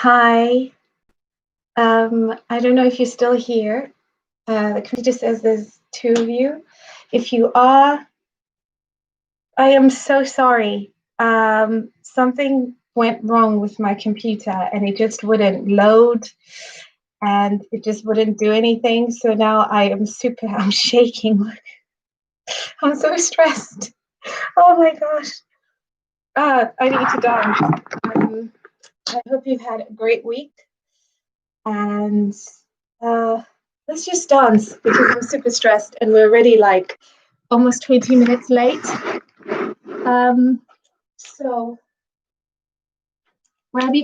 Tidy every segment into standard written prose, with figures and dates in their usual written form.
Hi. I don't know if you're still here. The computer says there's two of you. If you are, I am so sorry. Something went wrong with my computer and it just wouldn't load and it just wouldn't do anything. So now I'm shaking. I'm so stressed. Oh my gosh. I need to dance. I hope you've had a great week. And let's just dance because I'm super stressed and we're already like almost 20 minutes late. So grab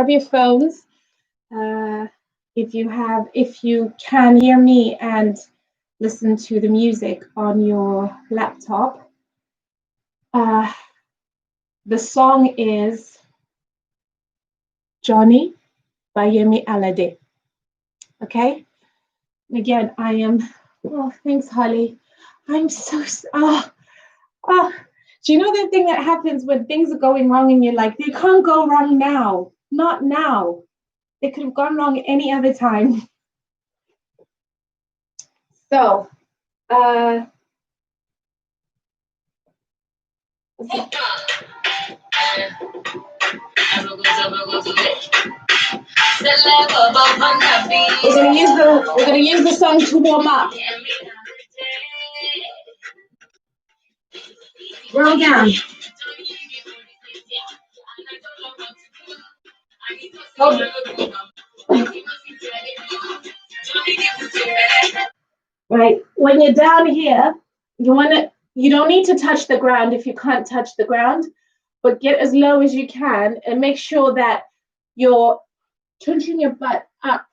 your phones. If you can hear me and listen to the music on your laptop. The song is Johnny by Yemi Alade. Okay? Again, thanks, Holly. I'm so, do you know the thing that happens when things are going wrong and you're like, they can't go wrong now, not now. They could have gone wrong any other time. So, we're gonna use the song to warm up. Roll down. Right, when you're down here, you don't need to touch the ground if you can't touch the ground, but get as low as you can and make sure that you're touching your butt up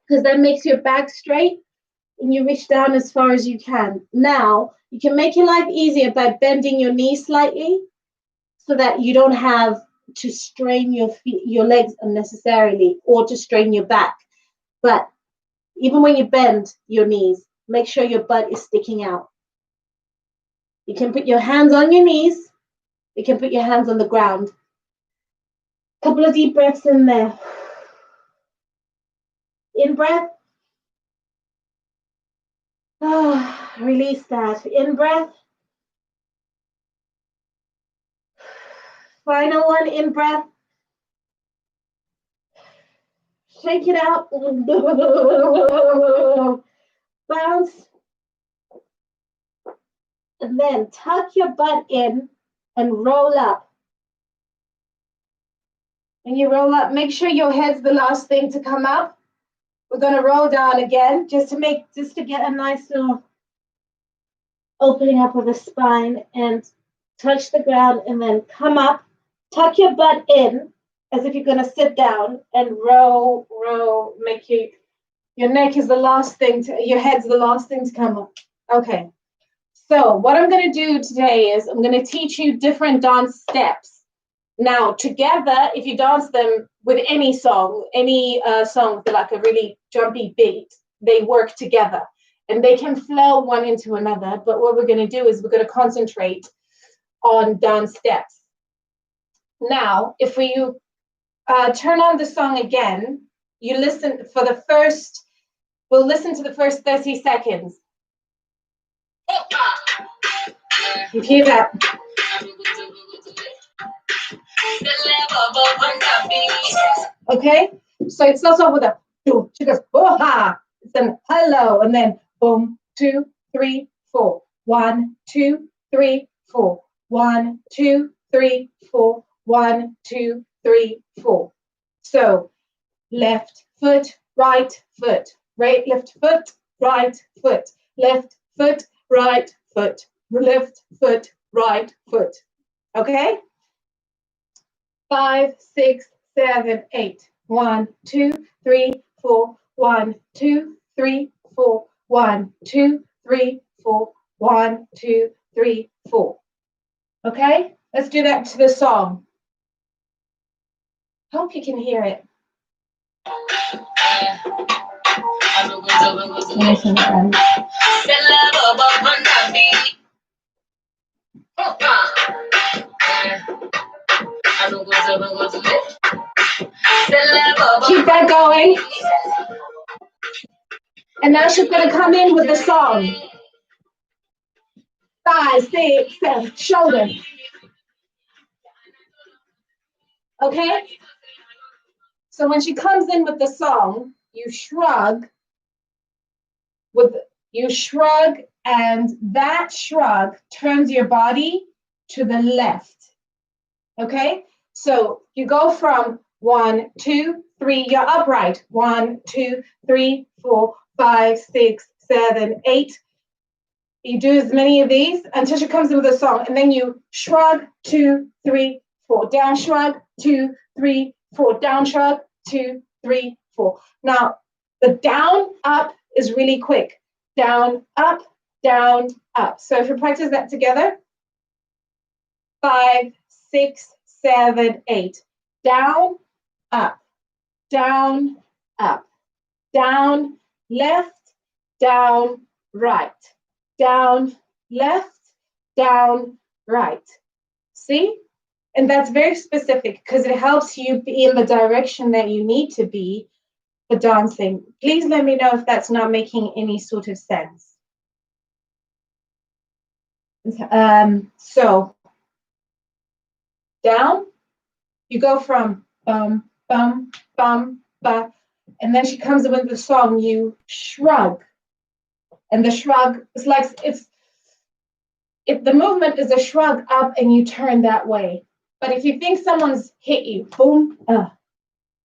because that makes your back straight and you reach down as far as you can. Now, you can make your life easier by bending your knees slightly so that you don't have to strain your legs unnecessarily or to strain your back. But even when you bend your knees, make sure your butt is sticking out. You can put your hands on your knees. You can put your hands on the ground. Couple of deep breaths in there. In breath. Release that. In breath. Final one, in breath. Shake it out. Bounce. And then tuck your butt in and roll up. And you roll up, make sure your head's the last thing to come up. We're gonna roll down again just to get a nice little opening up of the spine and touch the ground and then come up, tuck your butt in as if you're gonna sit down and roll, make your neck is the last thing your head's the last thing to come up. Okay, so what I'm gonna do today is I'm gonna teach you different dance steps. Now, together, if you dance them with any song with like a really jumpy beat, they work together and they can flow one into another. But what we're going to do is we're going to concentrate on dance steps. Now, if you turn on the song again, we'll listen to the first 30 seconds. You hear that? Okay, so it starts off with a do. She goes ha. It's then hello, and then boom, 2, 3, 4. 1, 2, 3, 4. 1, 2, 3, 4. 1, 2, 3, 4. So left foot, right foot, left foot, right foot, left foot, right foot, left foot, right foot. Okay. 5, 6, 7, 8. 1, 2, 3, 4. 1, 2, 3, 4. 1, 2, 3, 4. 1, 2, 3, 4. Okay, let's do that to the song. Hope you can hear it. Keep that going. And now she's going to come in with the song. 5, 6, 7, shoulder. Okay? So when she comes in with the song, you shrug and that shrug turns your body to the left. Okay? So you go from 1, 2, 3, you're upright. 1, 2, 3, 4, 5, 6, 7, 8. You do as many of these until she comes in with a song, and then you shrug, 2, 3, 4, down shrug, 2, 3, 4, down shrug, 2, 3, 4. Now, the down, up is really quick. Down, up, down, up. So if you practice that together, 5, 6, 7, 8. Down, up, down, up, down, left, down, right, down, left, down, right. See? And that's very specific because it helps you be in the direction that you need to be for dancing. Please let me know if that's not making any sort of sense. So down, you go from bum, bum, bum, ba, and then she comes in with the song, you shrug. And the shrug is like, if the movement is a shrug up and you turn that way. But if you think someone's hit you, boom,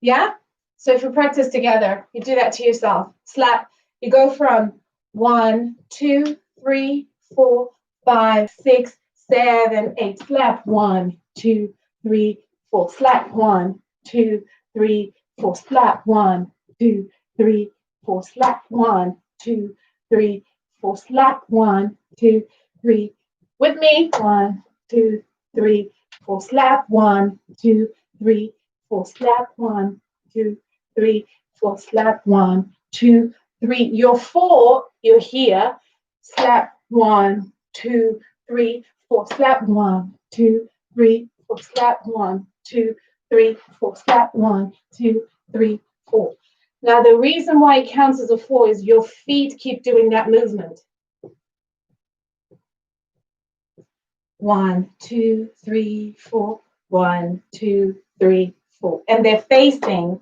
yeah? So if you practice together, you do that to yourself. Slap, you go from 1, 2, 3, 4, 5, 6, 7, 8. Slap, 1, 2, 3, 4. Slap, 1, 2, 3, 4. Slap, 1, 2, 3, 4. Slap, 1, 2, 3, 4. Slap, 1, 2, 3. With me, 1, 2, 3, 4. Slap, 1, 2, 3, 4. Slap, 1, 2, 3, 4. Slap, 1, 2, 3. Your 4, you're here. Slap, 1, 2, 3, 4. Slap, 1, 2, 3, 4. Slap, 1, 2, 3, 4. Slap, 1, 2, 3, 4. Now, the reason why it counts as a 4 is your feet keep doing that movement. 1, 2, 3, 4. 1, 2, 3, 4. And they're facing.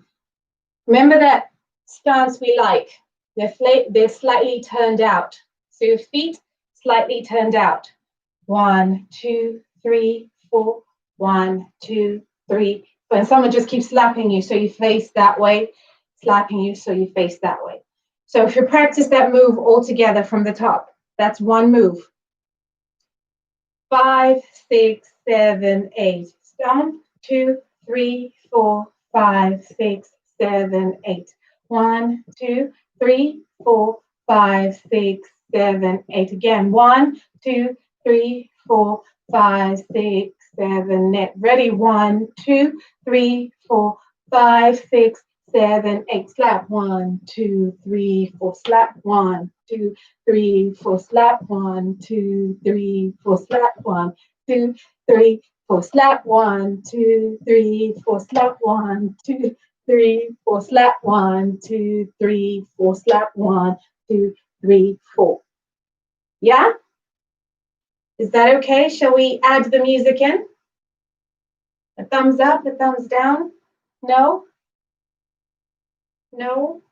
Remember that stance we like. They're slightly turned out. So your feet slightly turned out. 1, 2, 3, 4. 1, 2, 3. And someone just keeps slapping you, so you face that way. Slapping you, so you face that way. So if you practice that move all together from the top, that's one move. 5, 6, 7, 8. Stomp. 2, 3, 4, 5, 6, 7, 8. 1, 2, 3, 4, 5, 6, 7, 8. Again. 1, 2, 3, 4, 5, 6, 7, 8. Ready? 1, 2, 3, 4, 5, 6, 7, 8. Slap. 1, 2, 3, 4. Slap. 1, 2, 3, 4. Slap. 1, 2, 3, 4. Slap. 1, 2, 3, 4. Slap. 1, 2, 3, 4. Slap. 1, 2, 3, 4. Slap. 1, 2, 3, 4. Slap. 1, 2, 3, 4. Yeah? Is that okay? Shall we add the music in? A thumbs up, a thumbs down? No? No?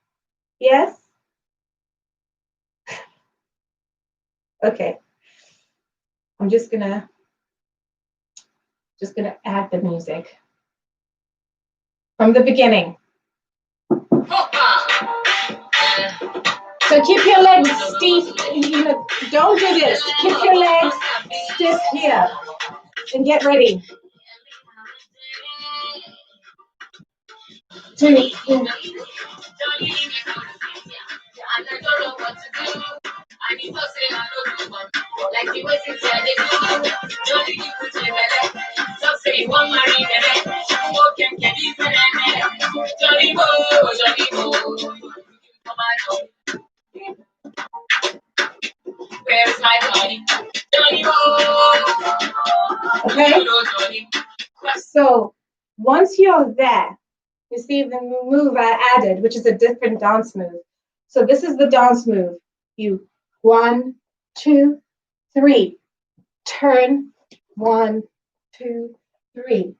Yes? Okay. I'm just gonna add the music from the beginning. So keep your legs stiff, don't do this. Keep your legs stiff here and get ready. 2, 3. Where's my money? Okay? So once you're there, You see the move I added, which is a different dance move. So this is the dance move. You 1, 2, 3, turn, 1, 2, 3,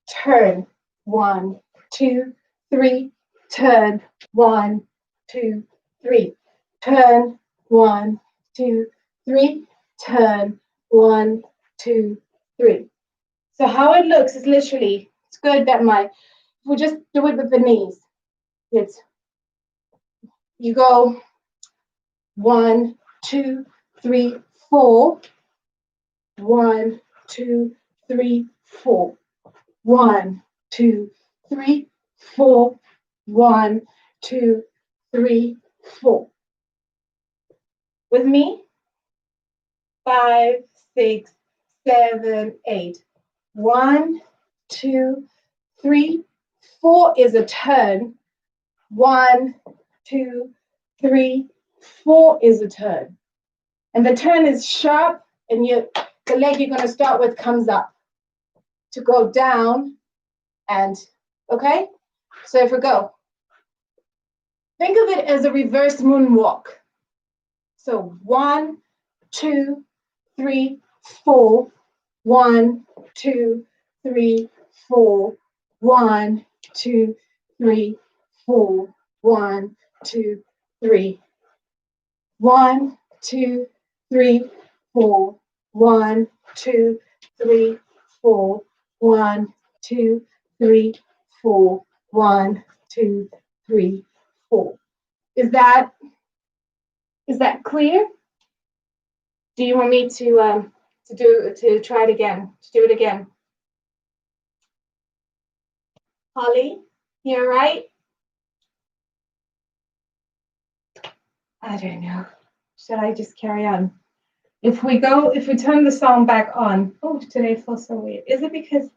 turn, 1, 2, 3, turn, 1, 2, 3, turn, 1, 2, 3, turn, 1, 2, 3. So how it looks is literally, it's good that we just do it with the knees. It's, you go 1, 2, 3, 4, 1, 2, 3, 4, 1, 2, 3, 4, 1, 2, 3, 4. With me? 5, 6, 7, 8. 1, 2, 3, 4 is a turn. 1, 2, 3, 4 is a turn. And the turn is sharp, and the leg you're going to start with comes up to go down. And okay, so if we go, think of it as a reverse moonwalk. So 1, 2, 3, 4, 1, 2, 3, 4, 1, 2, 3, 4, 1, 2, 3, 1, 2, 3, 4, 1, 2, 3, 4, 1, 2, 3, 4, 1, 2, 3, 4. Is that clear? Do you want me to try it again? To do it again? Holly, you all right? I don't know. Should I just carry on? If we turn the song back on, oh, today feels so weird. Is it because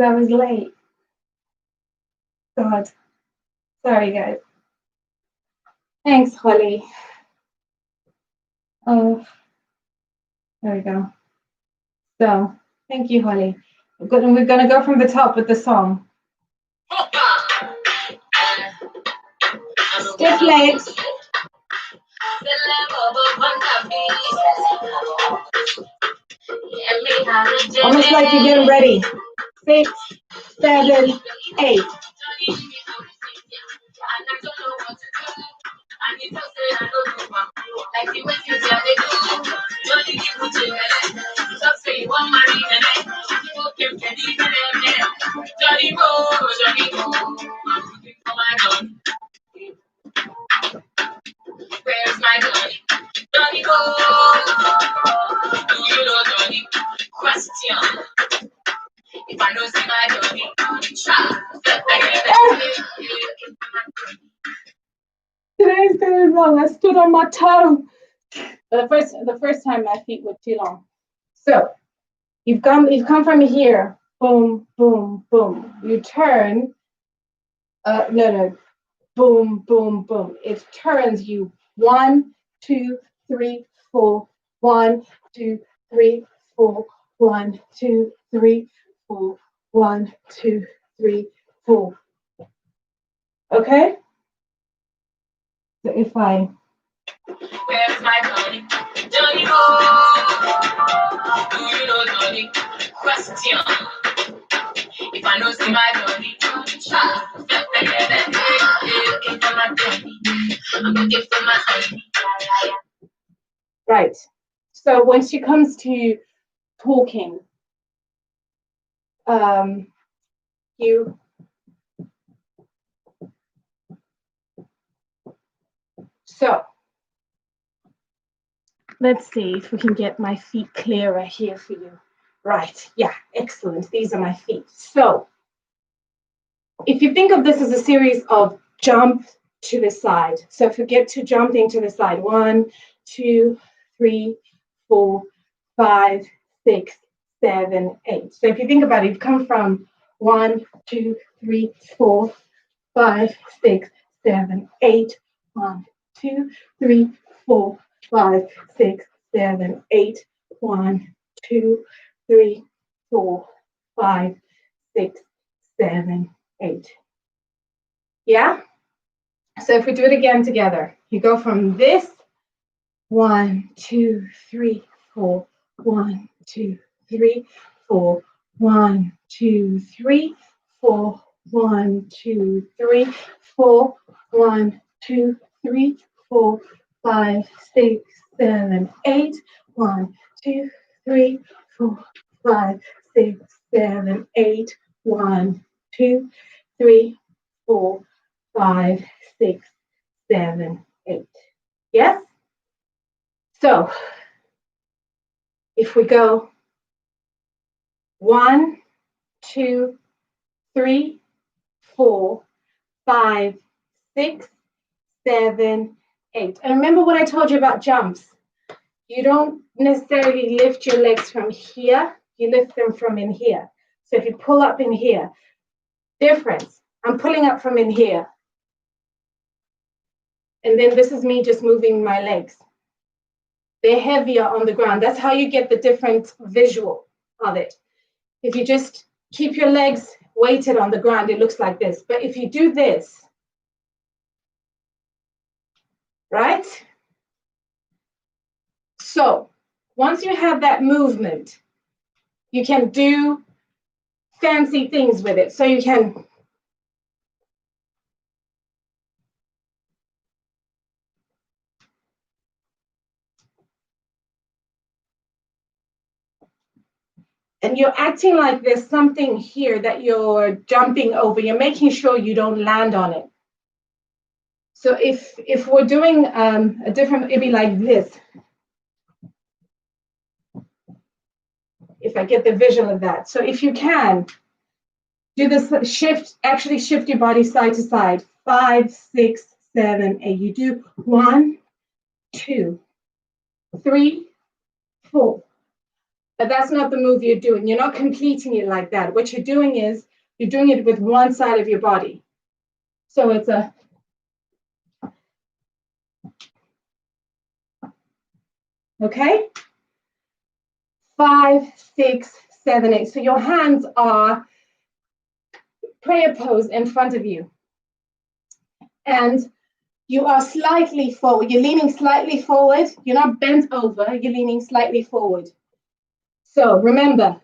I was late? God, sorry guys. Thanks, Holly. Oh, there we go. So, thank you, Holly. We're gonna go from the top with the song. Stiff legs. Almost like you're getting ready. 6, 7, 8. Where's my Johnny? Johnny go. Do you know Johnny? Question. If I don't see my Johnny, today's going wrong. I stood on my toe. The first time my feet were too long. So you've come from here. Boom, boom, boom. You turn. No. Boom, boom, boom. It turns you 1, 2, 3, 4. 1, 2, 3, 4. 1, 2, 3, 4. 1, 2, 3, 4. Okay? So if I. Where's my Johnny? Johnny go. Do you know Johnny? Question. If I know see my Johnny, right. So when she comes to talking, you so let's see if we can get my feet clearer here for you. Right. Yeah, excellent. These are my feet. So if you think of this as a series of jump to the side. So forget to jumping to the side. 1, 2, 3, 4, 5, 6, 7, 8. So if you think about it, you've come from 1, 2, 3, 4, 5, 6, 7, 8. 1, 2, 3, 4, 5, 6, 7, 8. 1, 2, 3, 4, 5, 6, 7, 8. Yeah? So if we do it again together, you go from this 1, 2, 3, 4, 1, 2, 3, 4, 1, 2, 3, 4, 1, 2, 3, 4, 1, 2, 3, 4, 5, 6, 7, 8, 1, 2, 3, 4, 5, 6, 7, 8, 1, 2, 3, 4, 5, 6, 7, 8. Yes? So if we go 1, 2, 3, 4, 5, 6, 7, 8. And remember what I told you about jumps. You don't necessarily lift your legs from here. You lift them from in here. So if you pull up in here, difference. I'm pulling up from in here. And then this is me just moving my legs. They're heavier on the ground. That's how you get the different visual of it. If you just keep your legs weighted on the ground, it looks like this. But if you do this, right? So once you have that movement, you can do fancy things with it. So you can and you're acting like there's something here that you're jumping over. You're making sure you don't land on it. So if we're doing a different, it'd be like this. If I get the visual of that. So if you can, do this shift, actually shift your body side to side. 5, 6, 7, 8. You do 1, 2, 3, 4. But that's not the move you're doing. You're not completing it like that. What you're doing is you're doing it with one side of your body. So it's a okay? 5, 6, 7, 8. So your hands are prayer pose in front of you. And you are slightly forward. You're leaning slightly forward. You're not bent over. You're leaning slightly forward. So remember,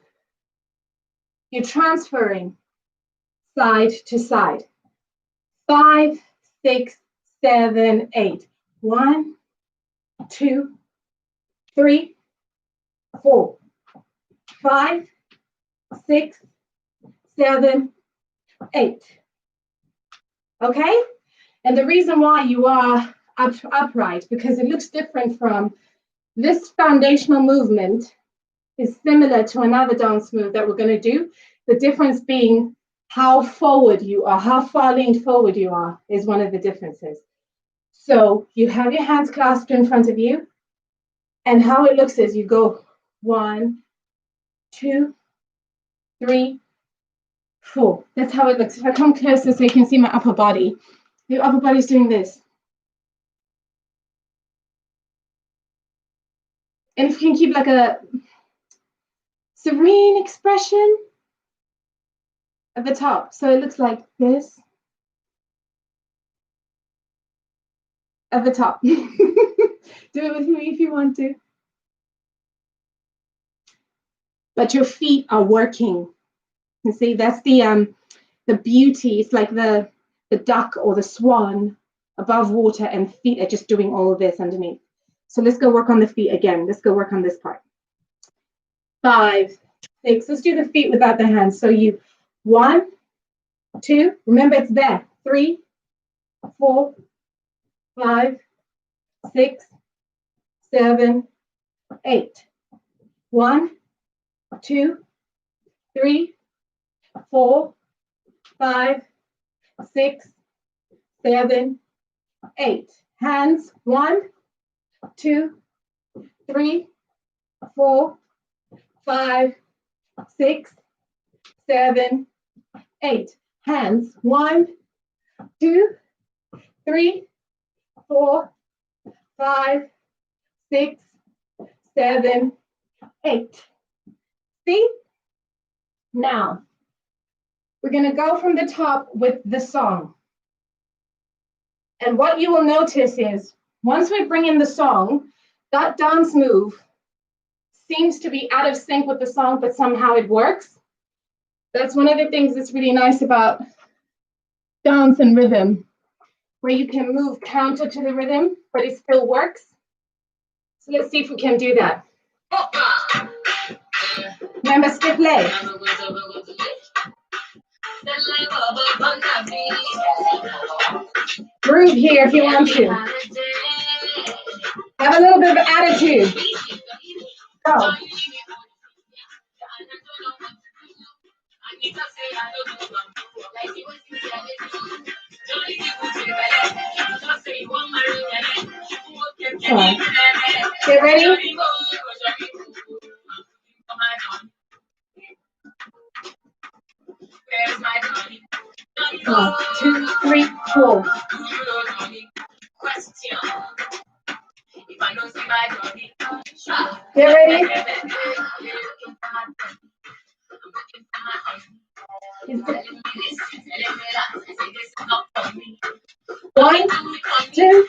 you're transferring side to side. 5, 6, 7, 8. 1, 2, 3, 4, 5, 6, 7, 8. Okay? And the reason why you are upright, because it looks different from this foundational movement is similar to another dance move that we're going to do. The difference being how forward you are, how far leaned forward you are is one of the differences. So you have your hands clasped in front of you, and how it looks is you go 1, 2, 3, 4. That's how it looks. If I come closer so you can see my upper body, your upper body's doing this. And if you can keep like a serene expression at the top. So it looks like this at the top. Do it with me if you want to. But your feet are working. You see, that's the beauty. It's like the duck or the swan above water, and feet are just doing all of this underneath. So let's go work on the feet again. Let's go work on this part. 5, 6. Let's do the feet without the hands. So you 1, 2. Remember it's there. 3, 4, 5, 6, 7, 8. 1, 2, 3, 4, 5, 6, 7, 8. Hands 1, 2, 3, 4, 5, 6, 7, 8. Hands 1, 2, 3, 4, 5, 6, 7, 8. See? Now, We're going to go from the top with the song. And what you will notice is, once we bring in the song, that dance move seems to be out of sync with the song, but somehow it works. That's one of the things that's really nice about dance and rhythm, where you can move counter to the rhythm, but it still works. So let's see if we can do that. Remember, stiff leg. Groove here if you want to. Have a little bit of attitude. Go. Get ready. 1, 2, 3, 4. Get ready. 1, 2,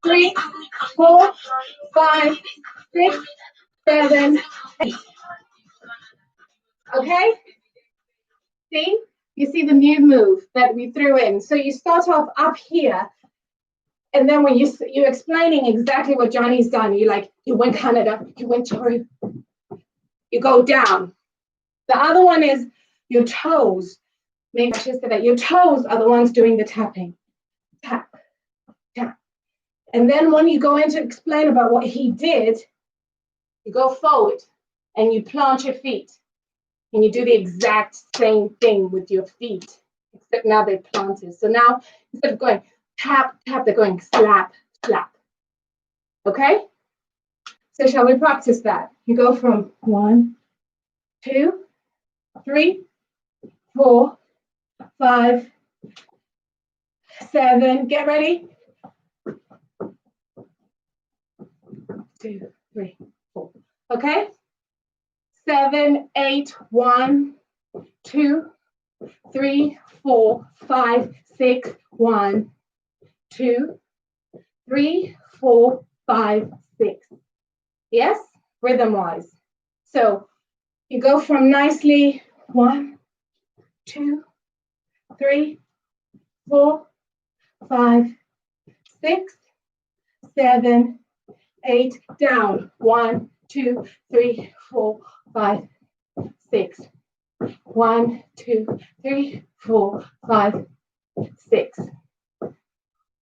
3, 4, 5, 6, 7, 8. Okay? See? You see the new move that we threw in. So you start off up here, and then when you're explaining exactly what Johnny's done, you went Canada, you went Tory, you go down. The other one is your toes. Make sure that your toes are the ones doing the tapping. Tap, tap. And then when you go in to explain about what he did, you go forward and you plant your feet. And you do the exact same thing with your feet, except now they're planted. So now, instead of going tap, tap, they're going slap, slap. Okay? So shall we practice that? You go from 1, 2, 3, 4, 5, 7. Get ready. 2, 3, 4. Okay? 7, 8, 1, 2, 3, 4, 5, 6, 1, 2, 3, 4, 5, 6. Yes? Rhythm-wise. So you go from nicely 1, 2, 3, 4, 5, 6, 7, 8. Down. 1, 2, 3, 4, 5, 6. 1, 2, 3, 4, 5, 6.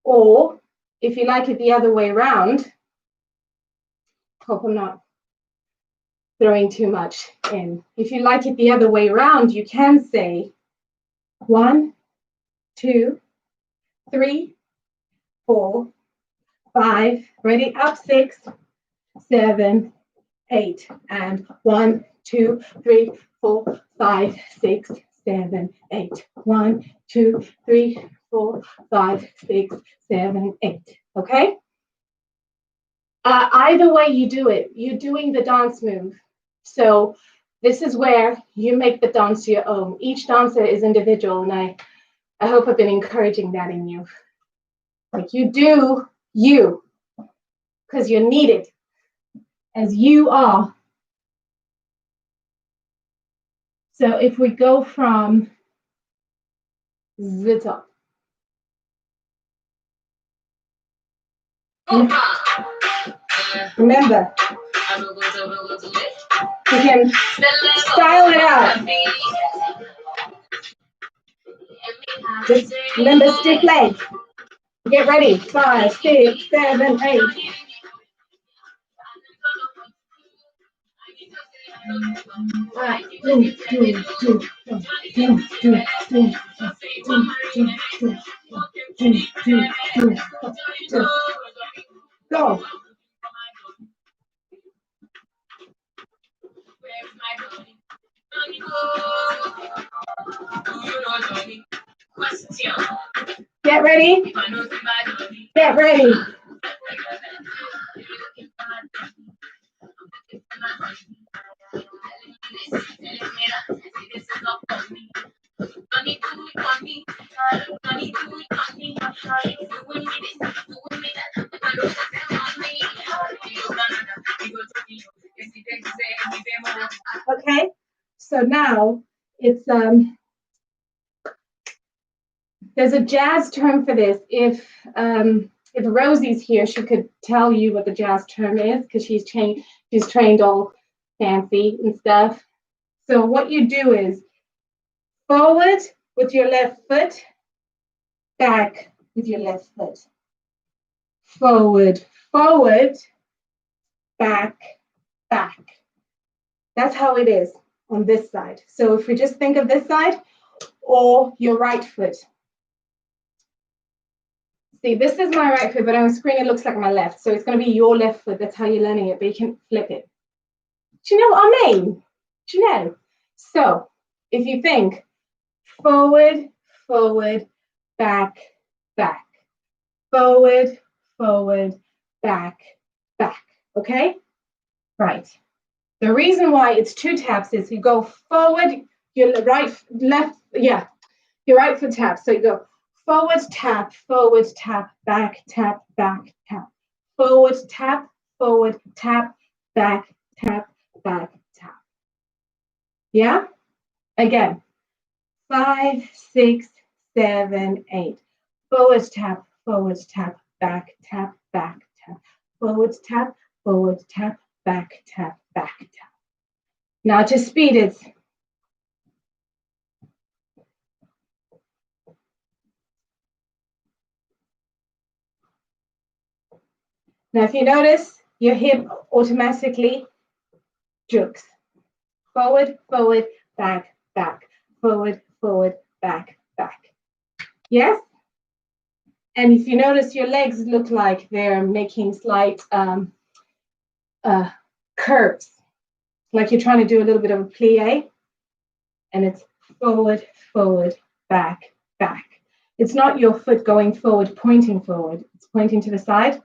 Or if you like it the other way around, hope I'm not throwing too much in. If you like it the other way around, you can say 1, 2, 3, 4, 5. Ready? Up 6, 7, 8. And 1, 2, 3, 4, 5, 6, 7, 8. 1, 2, 3, 4, 5, 6, 7, 8. Okay? Either way you do it, you're doing the dance move. So this is where you make the dance your own. Each dancer is individual, and I hope I've been encouraging that in you. Like, you do you, because you're needed as you are. So if we go from the top. Remember, you can style it out. Just remember, stiff legs. Get ready. 5, 6, 7, 8. Go. Get ready. Get ready. Okay, so now it's there's a jazz term for this. If Rosie's here, she could tell you what the jazz term is because she's trained all fancy and stuff. So what you do is forward with your left foot, back with your left foot. Forward, forward, back, back. That's how it is on this side. So if we just think of this side or your right foot. See, this is my right foot, but on the screen it looks like my left. So it's going to be your left foot. That's how you're learning it, but you can flip it. Do you know what I mean? Do you know? So if you think forward, forward, back, back. Forward, forward, back, back. Okay? Right. The reason why it's 2 taps is you go forward, your right, left, yeah, your right foot taps. So you go forward, tap, back, tap, back, tap. Forward, tap, back, tap, back, tap. Yeah? Again. 5, 6, 7, 8. Forward, tap, back, tap, back, tap. Forward, tap, back, tap, back, tap. Now to speed it. Now if you notice, your hip automatically jerks. Forward, forward, back, back. Forward, forward, back, back. Yes? And if you notice, your legs look like they're making slight curves. Like you're trying to do a little bit of a plie. And it's forward, forward, back, back. It's not your foot going forward, pointing forward. It's pointing to the side.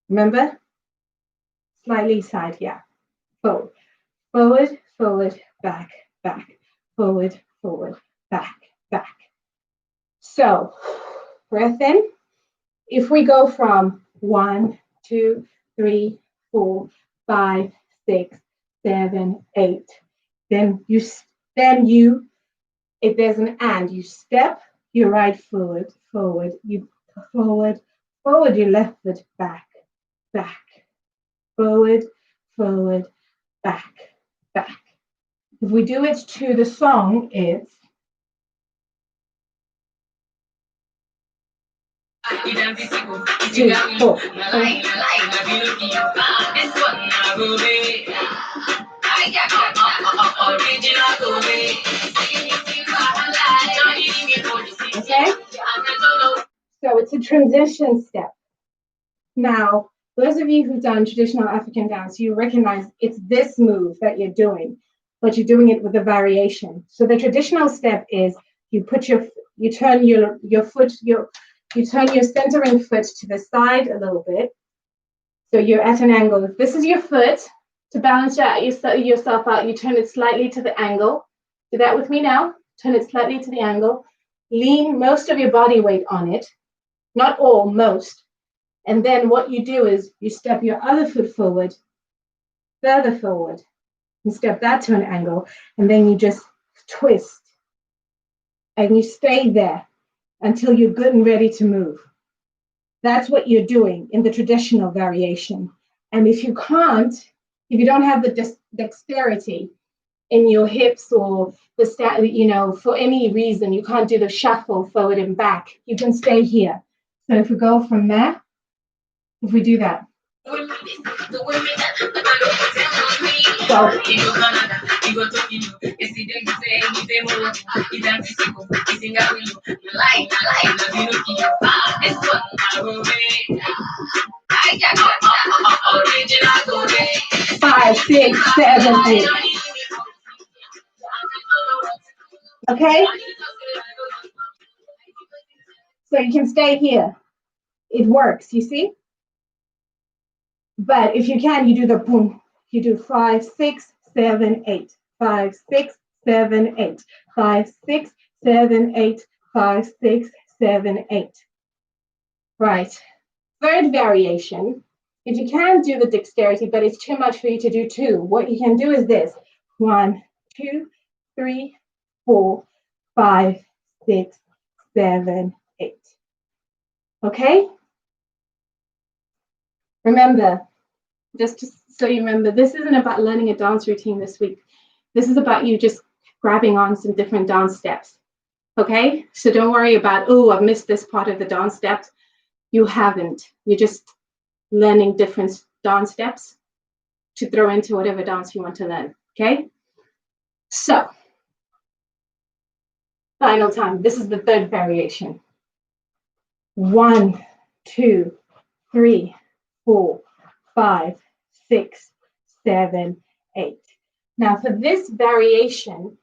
Remember? Slightly side, yeah. Forward, forward, forward, back, back. Forward, forward, back, back. So, breath in. If we go from 1, 2, 3, 4, 5, 6, 7, 8, then you, if there's an and, you step your right forward, forward, you forward, forward, your left foot, back, back, forward, forward, back, back. If we do it to the song, it's okay? So it's a transition step. Now, those of you who've done traditional African dance, you recognize it's this move that you're doing, but you're doing it with a variation. So the traditional step is you turn your foot, you turn your centering foot to the side a little bit. So you're at an angle. If this is your foot, to balance yourself out, you turn it slightly to the angle. Do that with me now. Turn it slightly to the angle. Lean most of your body weight on it. Not all, most. And then what you do is you step your other foot forward, further forward, and step that to an angle. And then you just twist. And you stay there until you're good and ready to move. That's what you're doing in the traditional variation. And if you don't have the dexterity in your hips or for any reason, you can't do the shuffle forward and back, you can stay here. So if we go from there, if we do that. Five, 6, 7, 8. Okay? So you can stay here. It works, you see? But if you can, you do the boom. You do 5, 6, 7, 8. 5, 6, 7, 8. 5, 6, 7, 8. 5, 6, 7, 8. Right. Third variation. If you can do the dexterity, but it's too much for you to do two, what you can do is this. 1, 2, 3, 4, 5, 6, 7, 8. Okay? Remember, so you remember, this isn't about learning a dance routine this week. This is about you just grabbing on some different dance steps. Okay? So don't worry about, oh, I've missed this part of the dance steps. You haven't. You're just learning different dance steps to throw into whatever dance you want to learn. Okay? So, final time. This is the third variation. 1, 2, 3, 4, 5, 6, 7, 8. Now, for this variation,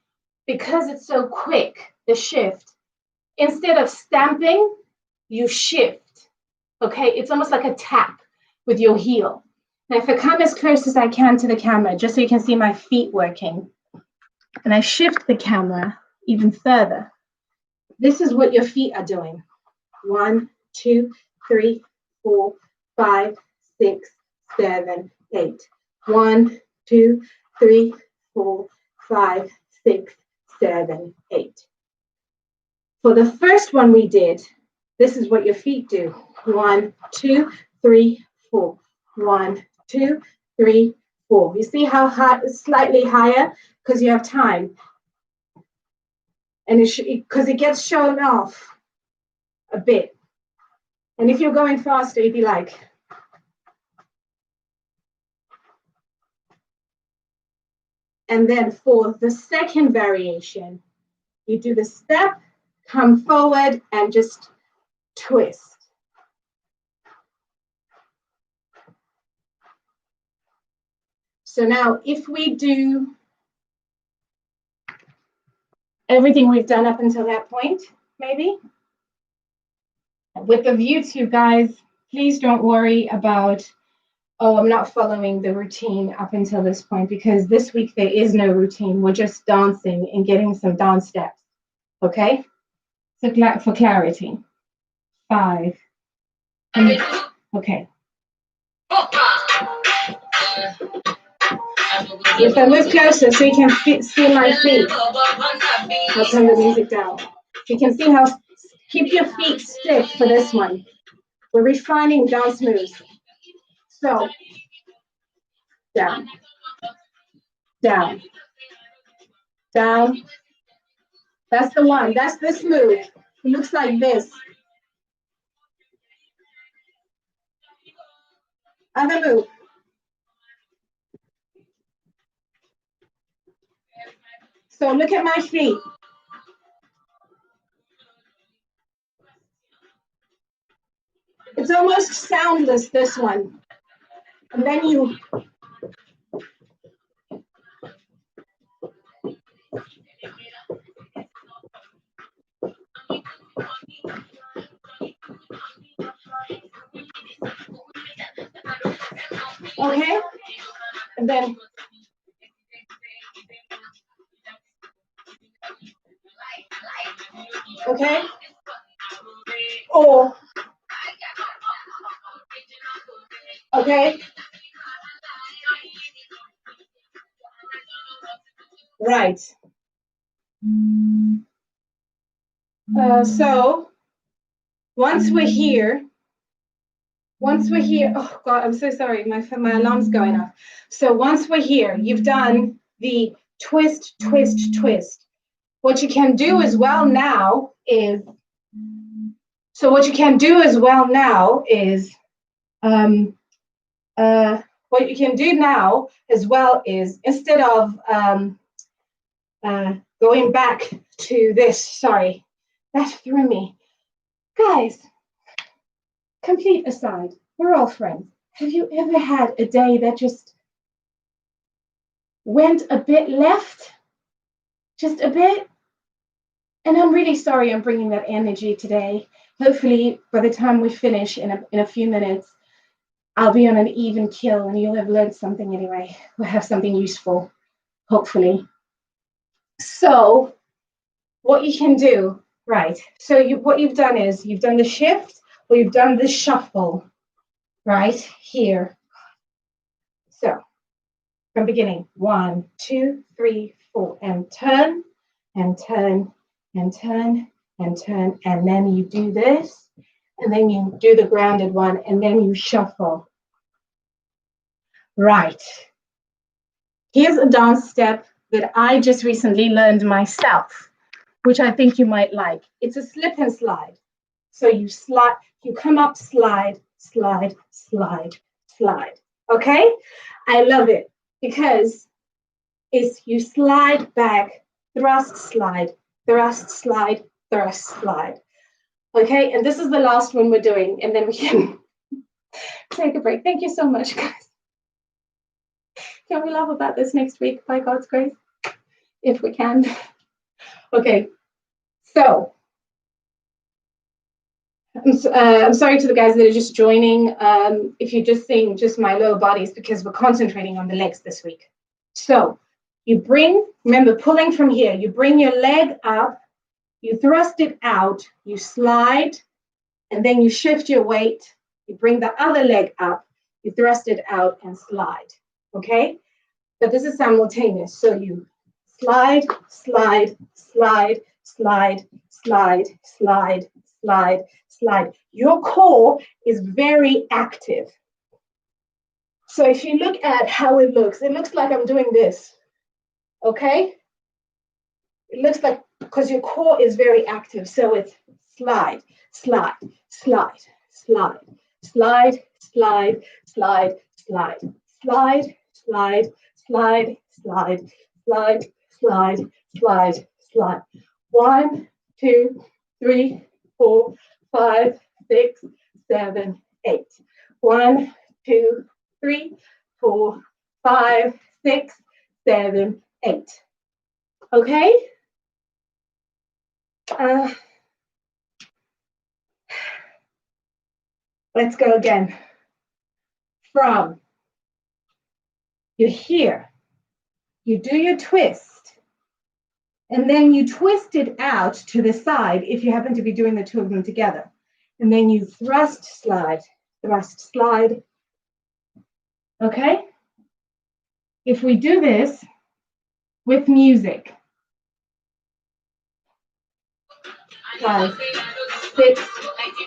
because it's so quick, the shift, instead of stamping, you shift. Okay? It's almost like a tap with your heel. Now, if I come as close as I can to the camera, just so you can see my feet working, and I shift the camera even further, this is what your feet are doing. 1, 2, 3, 4, 5, 6, 7, 8. 1, 2, 3, 4, 5, 6, 7, 8. For the first one we did, this is what your feet do. 1, 2, 3, 4. 1, 2, 3, 4. You see how high, slightly higher? Because you have time. And because it gets shown off a bit. And if you're going faster, you'd be like. And then for the second variation, you do the step, come forward, and just twist. So now if we do everything we've done up until that point, maybe. With the YouTube guys, please don't worry about, oh, I'm not following the routine up until this point, because this week there is no routine. We're just dancing and getting some dance steps. Okay? So for clarity. 5. Okay. If I move closer so you can see my feet, I'll turn the music down. You can see how, keep your feet stiff for this one. We're refining dance moves. So, down, down, down. That's the one. That's this move. It looks like this. Other move. So look at my feet. It's almost soundless, this one. And then you. Okay? And then. Okay? Or. Okay? Right. So once we're here, oh God, I'm so sorry, my alarm's going off. So once we're here, you've done the twist, twist, twist. What you can do as well now is, what you can do now as well is, instead of going back to this, sorry, that threw me. Guys, complete aside, we're all friends. Have you ever had a day that just went a bit left? Just a bit? And I'm really sorry I'm bringing that energy today. Hopefully, by the time we finish in a few minutes, I'll be on an even kill and you'll have learned something anyway. We'll have something useful, hopefully. So what you can do, right, so what you've done is you've done the shift. we've done the shuffle right here. So from beginning, 1, 2, 3, 4, and turn, and turn, and turn, and turn, and then you do this, and then you do the grounded one, and then you shuffle. Right. Here's a dance step that I just recently learned myself, which I think you might like. It's a slip and slide. So you slide, you come up, slide, slide, slide, slide. Okay? I love it because it's you slide back, thrust, slide, thrust, slide, thrust, slide. Okay? And this is the last one we're doing, and then we can take a break. Thank you so much, guys. Can we laugh about this next week, by God's grace? If we can. Okay, so I'm sorry to the guys that are just joining. If you're just seeing just my lower bodies, because we're concentrating on the legs this week. So you bring, remember, pulling from here, you bring your leg up, you thrust it out, you slide, and then you shift your weight, you bring the other leg up, you thrust it out and slide. Okay, but this is simultaneous. So you slide, slide, slide, slide, slide, slide, slide, slide. Your core is very active. So if you look at how it looks like I'm doing this. Okay? It looks like, because your core is very active. So it's slide, slide, slide, slide, slide, slide, slide, slide, slide, slide, slide, slide, slide, slide, slide, slide. 1, 2, 3, 4, 5, 6, 7, 8. 1, 2, 3, 4, 5, 6, 7, 8. Okay? Let's go again. From you're here, you do your twist, and then you twist it out to the side if you happen to be doing the two of them together. And then you thrust, slide, thrust, slide. Okay? If we do this with music. 5, 6,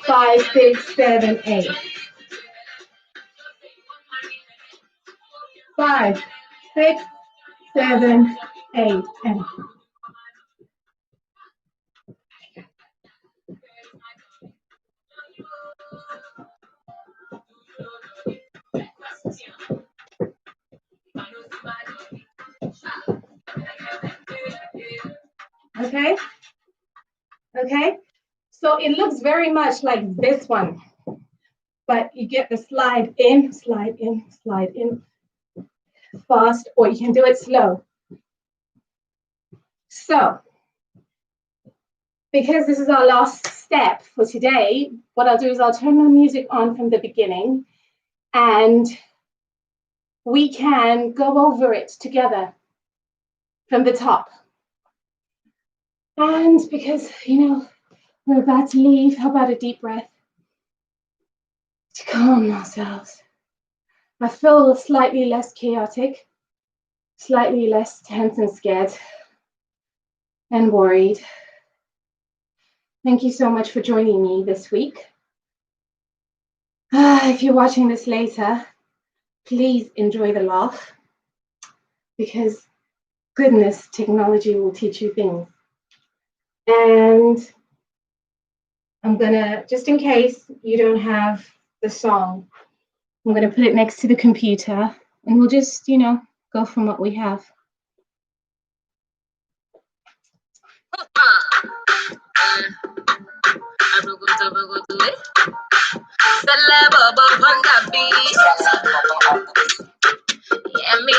5, 6, 7, 8. 5, 6, 7, 8, and okay? Okay? So it looks very much like this one, but you get the slide in, fast, or you can do it slow. So, because this is our last step for today, what I'll do is I'll turn my music on from the beginning and we can go over it together from the top. And because, we're about to leave, how about a deep breath to calm ourselves? I feel slightly less chaotic, slightly less tense and scared and worried. Thank you so much for joining me this week. If you're watching this later, please enjoy the laugh, because goodness, technology will teach you things. And I'm gonna, just in case you don't have the song, I'm gonna put it next to the computer and we'll just, go from what we have.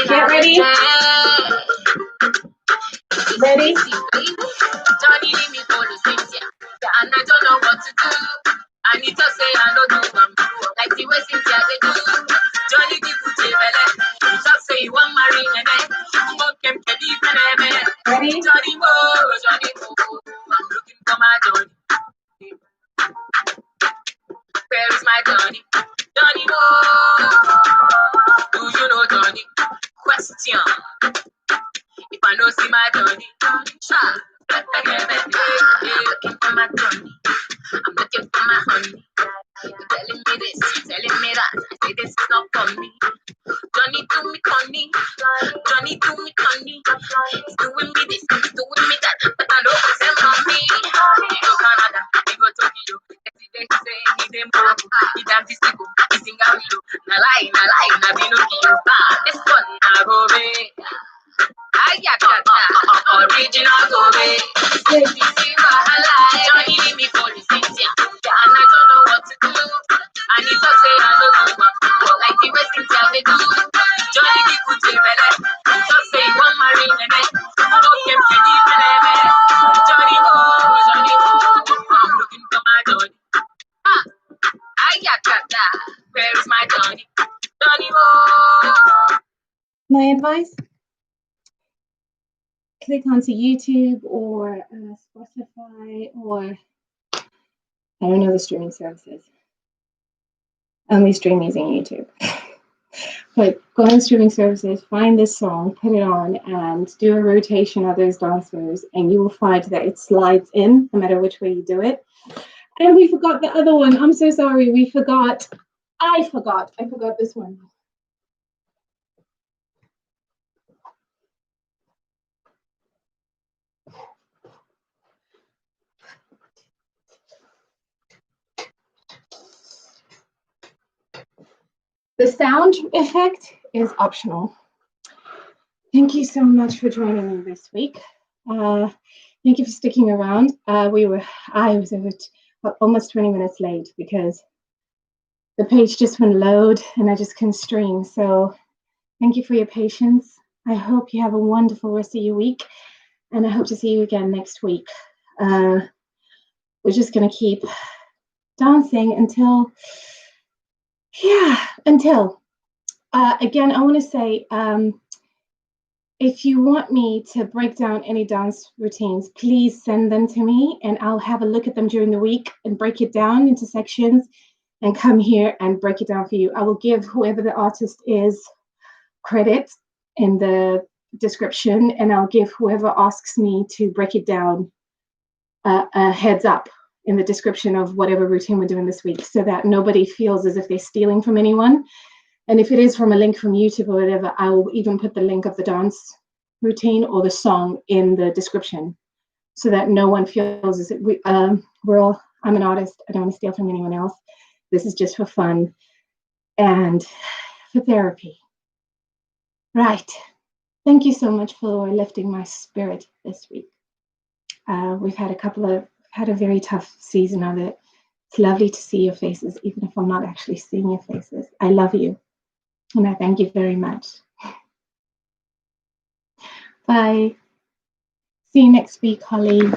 Get ready. Ready? Johnny leave me for the city, and I don't know what to do. I need to say I don't do them like the way Cynthia they do. Johnny the Gucci belle, you just say you want marry me. Ready? Johnny Johnny I'm looking for my Johnny. If I don't see my journey, looking for my journey. I'm looking for my honey. You're telling me this, telling me that. I say this is not for me. Johnny do me conny, Johnny do me conny. He's doing me this, he's doing me that, but I don't send mommy. He go Canada, he go Tokyo. Yesterday he say he dey Morocco, he damn this go, he sing a willow. Na lie, na Pinocchio. This one na go be. I got original go be. Say this is wahala, Johnny leave me for the city, and I don't know what to do. And he talk say I no go back, like the way Cynthia dey do. Johnny the good belle, he talk say he wan marry Nene. Who came to the belle? Johnny ho, I'm looking for my Johnny. I got that. Where is my Johnny? Johnny ho. My advice? Click onto YouTube or Spotify or I don't know the streaming services. I only stream using YouTube. But go on streaming services, find this song, put it on, and do a rotation of those dance moves, and you will find that it slides in no matter which way you do it. And we forgot the other one. I'm so sorry. We forgot. I forgot this one. The sound effect is optional. Thank you so much for joining me this week. Thank you for sticking around. I was almost 20 minutes late because the page just wouldn't load and I just couldn't stream. So thank you for your patience. I hope you have a wonderful rest of your week, and I hope to see you again next week. We're just going to keep dancing until. Again, I want to say, if you want me to break down any dance routines, please send them to me and I'll have a look at them during the week and break it down into sections and come here and break it down for you. I will give whoever the artist is credit in the description, and I'll give whoever asks me to break it down a heads up in the description of whatever routine we're doing this week, so that nobody feels as if they're stealing from anyone. And if it is from a link from YouTube or whatever, I will even put the link of the dance routine or the song in the description, so that no one feels as if I'm an artist. I don't want to steal from anyone else. This is just for fun and for therapy. Right. Thank you so much for lifting my spirit this week. We've had a very tough season of it. It's lovely to see your faces, even if I'm not actually seeing your faces. I love you, and I thank you very much. Bye. See you next week, Holly.